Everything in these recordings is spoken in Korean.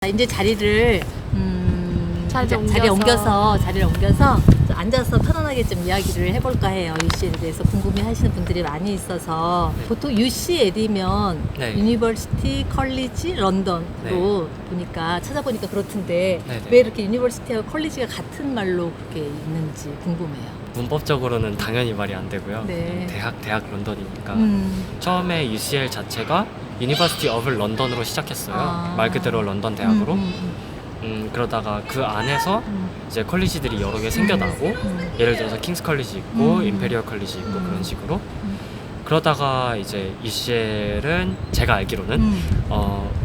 이제 자리를 자리를 옮겨서 앉아서 편안하게 좀 이야기를 해볼까 해요. UCL에 대해서 궁금해하시는 분들이 많이 있어서 보통 UCL이면 유니버시티 컬리지 런던으로 보니까 찾아보니까 그렇던데 왜 이렇게 유니버시티하고 컬리지가 같은 말로 그렇게 있는지 궁금해요. 문법적으로는 당연히 말이 안 되고요. 대학 런던이니까 처음에 UCL 자체가 유니버시티 오브 런던으로 시작했어요. 말 그대로 런던 대학으로. 그러다가 그 안에서 이제 컬리지들이 여러 개 생겨나고 예를 들어서 킹스 컬리지 있고 임페리얼 컬리지 있고 그런 식으로 그러다가 이제 UCL은 제가 알기로는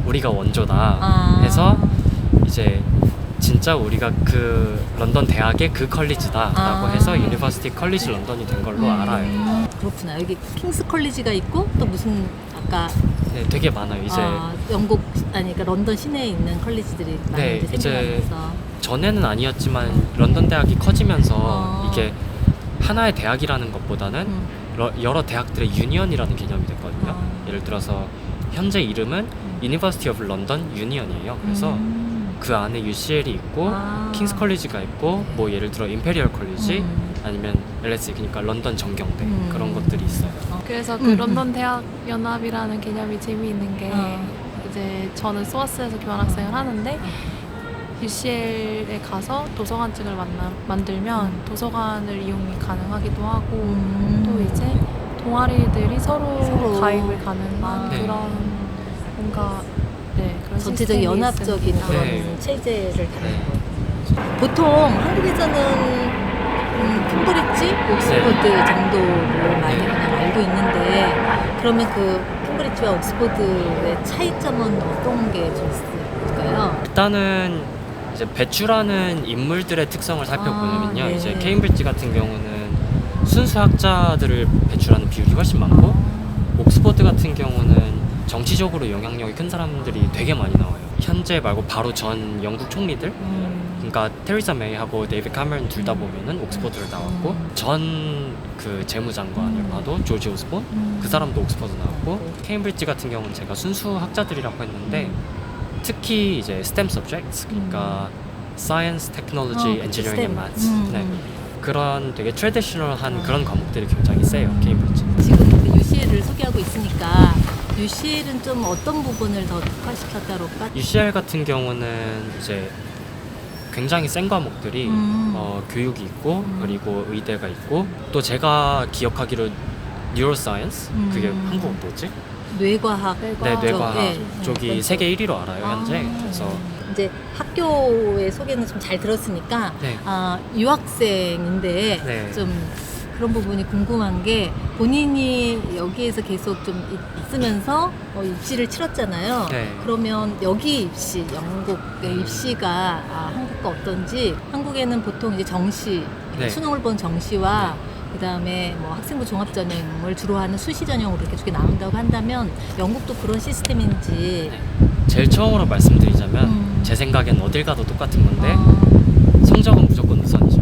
우리가 원조다 해서 이제 진짜 우리가 그 런던 대학의 그 컬리지다 라고 해서 유니버시티 컬리지 런던이 된 걸로 알아요. 그렇구나. 여기 킹스 컬리지가 있고 또 무슨 아까 되게 많아요. 이제 영국 그러니까 런던 시내에 있는 컬리지들이 많이 이제 전에는 아니었지만 런던 대학이 커지면서 이게 하나의 대학이라는 것보다는 여러 대학들의 유니언이라는 개념이 됐거든요. 예를 들어서 현재 이름은 University of London Union이에요. 그래서 그 안에 UCL이 있고 킹스 컬리지가 있고 뭐 예를 들어 임페리얼 컬리지 아니면 LSE 그러니까 런던 정경대 그런 것들이 있어요. 그래서 그 런던 대학 연합이라는 개념이 재미있는 게 이제 저는 스와스에서 교환학생을 하는데 UCL에 가서 도서관증을 만들면 도서관을 이용이 가능하기도 하고 또 이제 동아리들이 서로 가입을 가능한 그런 뭔가 그런 전체적 연합적인 그런 체제를 다는 거예요. 보통 한국에서는 캠브리지, 옥스퍼드 정도를 많이 그냥 알고 있는데 그러면 그 캠브리지와 옥스퍼드의 차이점은 어떤 게 좀 있을까요? 일단은 이제 배출하는 인물들의 특성을 살펴보면요. 이제 케임브리지 같은 경우는 순수 학자들을 배출하는 비율이 훨씬 많고 옥스퍼드 같은 경우는 정치적으로 영향력이 큰 사람들이 되게 많이 나와요. 현재 말고 바로 전 영국 총리들 그러니까 테리사 메이하고 데이비드 카메론 둘 다 보면은 옥스퍼드를 나왔고 전 그 재무장관을 봐도 조지 오스본 그 사람도 옥스퍼드 나왔고 케임브리지 같은 경우는 제가 순수 학자들이라고 했는데 특히 이제 STEM subjects 그러니까 Science, Technology, Engineering and Maths 그런 되게 트래디셔널한 그런 과목들이 굉장히 세요. 케임브리지. 지금 UCL을 소개하고 있으니까 UCL은 좀 어떤 부분을 더 특화시켰다 그럴까? UCL 같은 경우는 이제 굉장히 센 과목들이 교육이 있고 그리고 의대가 있고 또 제가 기억하기로 뉴로사이언스 그게 한국어 뭐지? 뇌과학. 뇌과학 쪽이 세계 1위로 알아요 현재. 그래서 이제 학교의 소개는 좀 잘 들었으니까 유학생인데 좀 그런 부분이 궁금한 게 본인이 여기에서 계속 좀 있으면서 입시를 치렀잖아요. 그러면 여기 입시, 영국의 입시가 한국과 어떤지 한국에는 보통 이제 정시, 수능을 본 정시와 그 다음에 뭐 학생부 종합전형을 주로 하는 수시 전형으로 이렇게 두 개 나온다고 한다면 영국도 그런 시스템인지 제일 처음으로 말씀드리자면 제 생각엔 어딜 가도 똑같은 건데 성적은 무조건 우선이죠.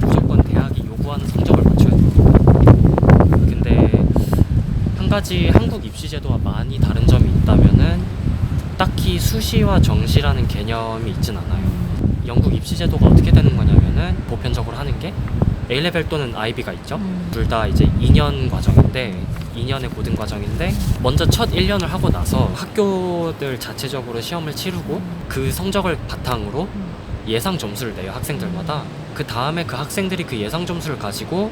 무조건 대학이 요구하는 성적을 맞춰야 됩니다. 근데 한 가지 한국 입시 제도와 많이 다른 점이 있다면은 딱히 수시와 정시라는 개념이 있진 않아요. 영국 입시 제도가 어떻게 되는 거냐면은 보편적으로 하는 게 A레벨 또는 IB가 있죠. 둘 다 이제 2년 과정인데 2년의 고등 과정인데 먼저 첫 1년을 하고 나서 학교들 자체적으로 시험을 치르고 그 성적을 바탕으로 예상 점수를 내요. 학생들마다. 그 다음에 그 학생들이 그 예상 점수를 가지고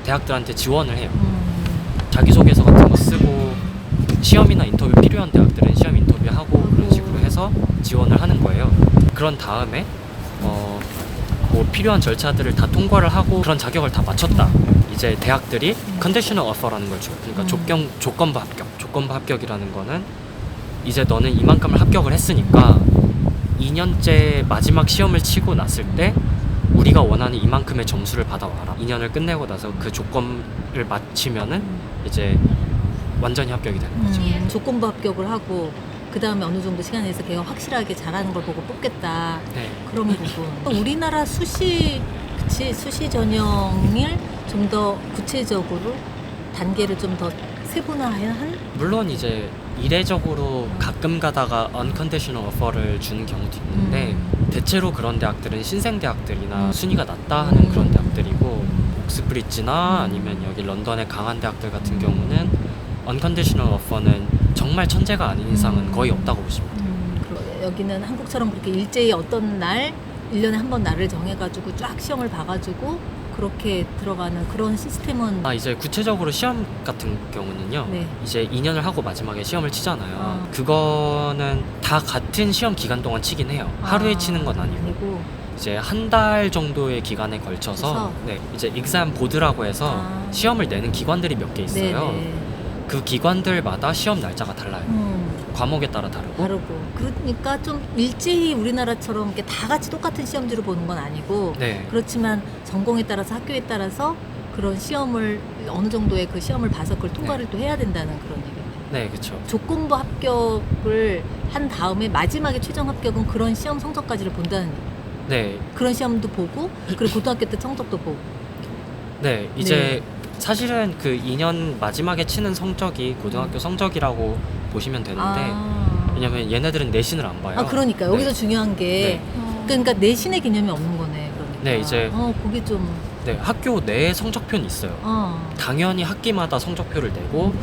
대학들한테 지원을 해요. 자기소개서 같은 거 쓰고 시험이나 인터뷰 필요한 대학들은 시험 인터뷰하고 그런 식으로 해서 지원을 하는 거예요. 그런 다음에 뭐 필요한 절차들을 다 통과를 하고 그런 자격을 다 마쳤다. 이제 대학들이 컨디셔널 오퍼라는 걸 줘요. 그러니까 조건부 합격. 조건부 합격이라는 거는 이제 너는 이만큼을 합격을 했으니까 2년째 마지막 시험을 치고 났을 때 우리가 원하는 이만큼의 점수를 받아와라. 2년을 끝내고 나서 그 조건을 마치면은 이제 완전히 합격이 되는 거죠. 조건부 합격을 하고 그 다음에 어느 정도 시간 내에서 걔가 확실하게 잘하는 걸 보고 뽑겠다. 그런 부분. 또 우리나라 수시 전형을 좀 더 구체적으로 단계를 좀 더 세분화한? 물론 이제 이례적으로 가끔 가다가 unconditional offer를 주는 경우도 있는데 대체로 그런 대학들은 신생 대학들이나 순위가 낮다 하는 그런 대학들이고 옥스브리지나 아니면 여기 런던의 강한 대학들 같은 경우는 unconditional offer는 정말 천재가 아닌 이상은 거의 없다고 보시면 돼요. 여기는 한국처럼 그렇게 일제히 어떤 날 1년에 한 번 날을 정해가지고 쫙 시험을 봐가지고 그렇게 들어가는 그런 시스템은 이제 구체적으로 시험 같은 경우는요. 네. 이제 2년을 하고 마지막에 시험을 치잖아요. 그거는 다 같은 시험 기간 동안 치긴 해요. 하루에 치는 건 아니고 이제 한 달 정도의 기간에 걸쳐서 이제 exam 보드라고 해서 시험을 내는 기관들이 몇 개 있어요. 네네. 그 기관들마다 시험 날짜가 달라요. 과목에 따라 다르고. 그러니까 좀 일제히 우리나라처럼 이렇게 다 같이 똑같은 시험지로 보는 건 아니고 네. 그렇지만 전공에 따라서 학교에 따라서 그런 시험을 어느 정도의 그 시험을 봐서 그걸 통과를 또 해야 된다는 그런 얘기예요. 네, 그렇죠. 조건부 합격을 한 다음에 마지막에 최종 합격은 그런 시험 성적까지를 본다는 얘기예요. 네. 그런 시험도 보고 그리고 고등학교 때 성적도 보고. 네, 이제 사실은 그 2년 마지막에 치는 성적이 고등학교 성적이라고 보시면 되는데 왜냐면 얘네들은 내신을 안 봐요. 그러니까 여기서 중요한 게 그러니까 내신의 개념이 없는 거네. 그러니까. 네, 이제 그게 좀 학교 내에 성적표는 있어요. 당연히 학기마다 성적표를 내고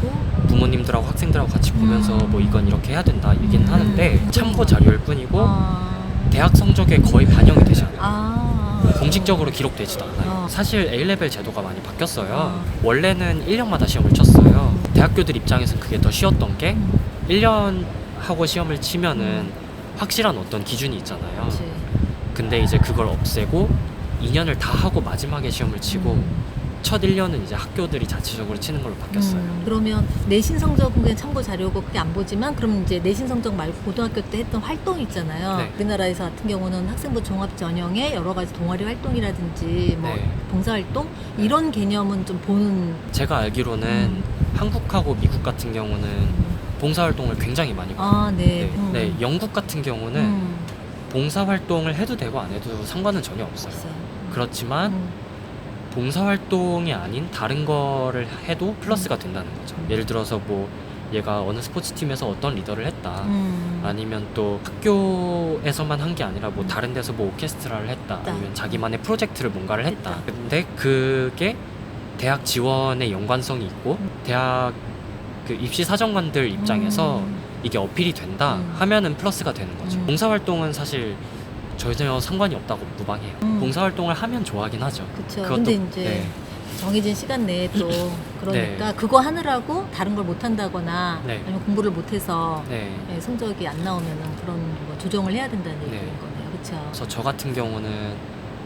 부모님들하고 학생들하고 같이 보면서 뭐 이건 이렇게 해야 된다 얘기는 하는데 참고 자료일 뿐이고 대학 성적에 거의 반영이 되지 않아요. 공식적으로 기록되지도 않아요. 사실 A레벨 제도가 많이 바뀌었어요. 원래는 1년마다 시험을 쳤어요. 대학교들 입장에서는 그게 더 쉬웠던 게 1년 하고 시험을 치면은 확실한 어떤 기준이 있잖아요. 그치. 근데 이제 그걸 없애고 2년을 다 하고 마지막에 시험을 치고 첫 1년은 이제 학교들이 자체적으로 치는 걸로 바뀌었어요. 그러면 내신 성적은 그냥 참고 자료고 그게 안 보지만 그럼 이제 내신 성적 말고 고등학교 때 했던 활동 있잖아요. 네. 우리나라에서 같은 경우는 학생부 종합 전형에 여러 가지 동아리 활동이라든지 뭐 봉사활동 이런 개념은 좀 보는. 제가 알기로는 한국하고 미국 같은 경우는 봉사활동을 굉장히 많이 봐요. 네, 영국 같은 경우는 봉사활동을 해도 되고 안 해도 상관은 전혀 없어요. 그렇지만 봉사활동이 아닌 다른 거를 해도 플러스가 된다는 거죠. 예를 들어서 뭐 얘가 어느 스포츠팀에서 어떤 리더를 했다 아니면 또 학교에서만 한 게 아니라 뭐 다른 데서 뭐 오케스트라를 했다 아니면 자기만의 프로젝트를 뭔가를 했다. 근데 그게 대학 지원에 연관성이 있고 대학 그 입시 사정관들 입장에서 이게 어필이 된다 하면은 플러스가 되는 거죠. 봉사활동은 사실 전혀 상관이 없다고 무방해요. 봉사활동을 하면 좋아하긴 하죠. 그렇죠. 근데 이제 정해진 시간 내에 또 그러니까 그거 하느라고 다른 걸 못 한다거나 아니면 공부를 못 해서 성적이 안 나오면은 그런 뭐 조정을 해야 된다는 얘기인 거네요. 그렇죠. 그래서 저 같은 경우는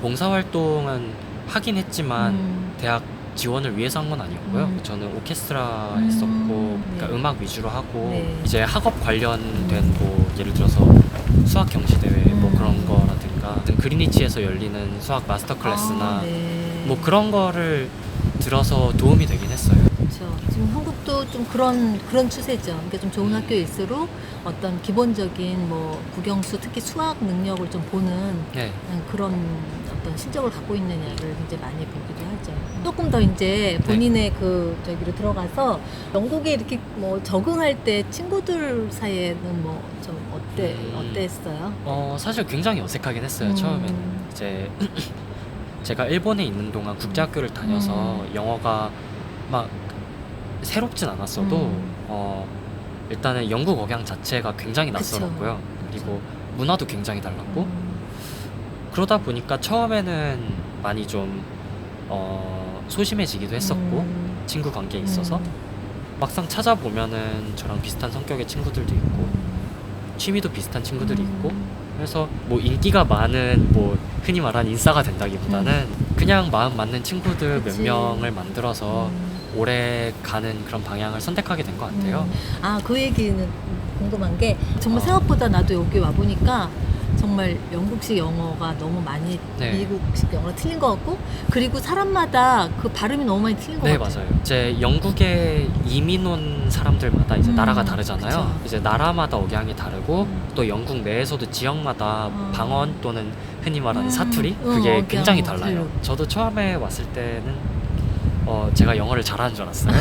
봉사활동은 하긴 했지만 대학 지원을 위해서 한 건 아니었고요. 저는 오케스트라 했었고 그러니까 음악 위주로 하고 이제 학업 관련된 뭐 예를 들어서 수학 경시 대회 뭐 그런 거라든가 그리니치에서 열리는 수학 마스터 클래스나 뭐 그런 거를 들어서 도움이 되긴 했어요. 그렇죠. 지금 한국도 좀 그런 추세죠. 그러니까 좀 좋은 학교일수록 어떤 기본적인 뭐 국영수 특히 수학 능력을 좀 보는 그런 어떤 실적을 갖고 있느냐를 굉장히 많이 보기도 하죠. 조금 더 이제 본인의 그 저기로 들어가서 영국에 이렇게 뭐 적응할 때 친구들 사이에는 뭐 좀 어땠어요? 사실 굉장히 어색하긴 했어요. 처음에는 이제 제가 일본에 있는 동안 국제학교를 다녀서 영어가 막 새롭진 않았어도 일단은 영국 억양 자체가 굉장히 낯설었고요. 그리고 문화도 굉장히 달랐고 그러다 보니까 처음에는 많이 좀 소심해지기도 했었고 친구 관계에 있어서 막상 찾아보면은 저랑 비슷한 성격의 친구들도 있고 취미도 비슷한 친구들이 있고 그래서 뭐 인기가 많은 뭐 흔히 말하는 인싸가 된다기보다는 그냥 마음 맞는 친구들 몇 명을 만들어서 오래 가는 그런 방향을 선택하게 된 것 같아요. 그 얘기는 궁금한 게 정말 생각보다 나도 여기 와보니까 정말 영국식 영어가 너무 많이 미국식 영어가 틀린 것 같고 그리고 사람마다 그 발음이 너무 많이 틀린 것 같아요. 네, 맞아요. 이제 영국에 이민 온 사람들마다 이제 나라가 다르잖아요. 그쵸. 이제 나라마다 억양이 다르고 또 영국 내에서도 지역마다 방언 또는 흔히 말하는 사투리 그게 굉장히 달라요. 저도 처음에 왔을 때는 제가 영어를 잘하는 줄 알았어요.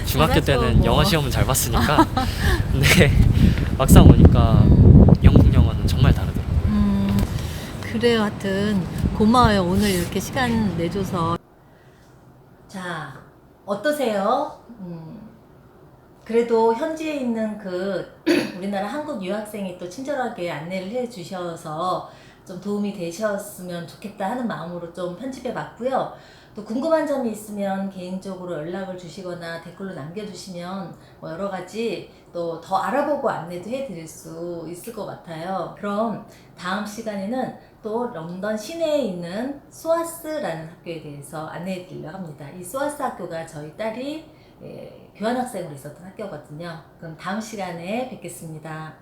중학교 잘하죠, 때는 뭐. 영어 시험은 잘 봤으니까. 근데 막상 오니까 영국 영어는 정말 다르더라고요. 그래요. 하여튼 고마워요. 오늘 이렇게 시간 내줘서. 자, 어떠세요? 그래도 현지에 있는 그 우리나라 한국 유학생이 또 친절하게 안내를 해 주셔서 좀 도움이 되셨으면 좋겠다 하는 마음으로 좀 편집해 봤고요. 또 궁금한 점이 있으면 개인적으로 연락을 주시거나 댓글로 남겨주시면 뭐 여러 가지 또 더 알아보고 안내도 해드릴 수 있을 것 같아요. 그럼 다음 시간에는 또 런던 시내에 있는 소아스라는 학교에 대해서 안내해 드리려고 합니다. 이 소아스 학교가 저희 딸이 교환학생으로 있었던 학교거든요. 그럼 다음 시간에 뵙겠습니다.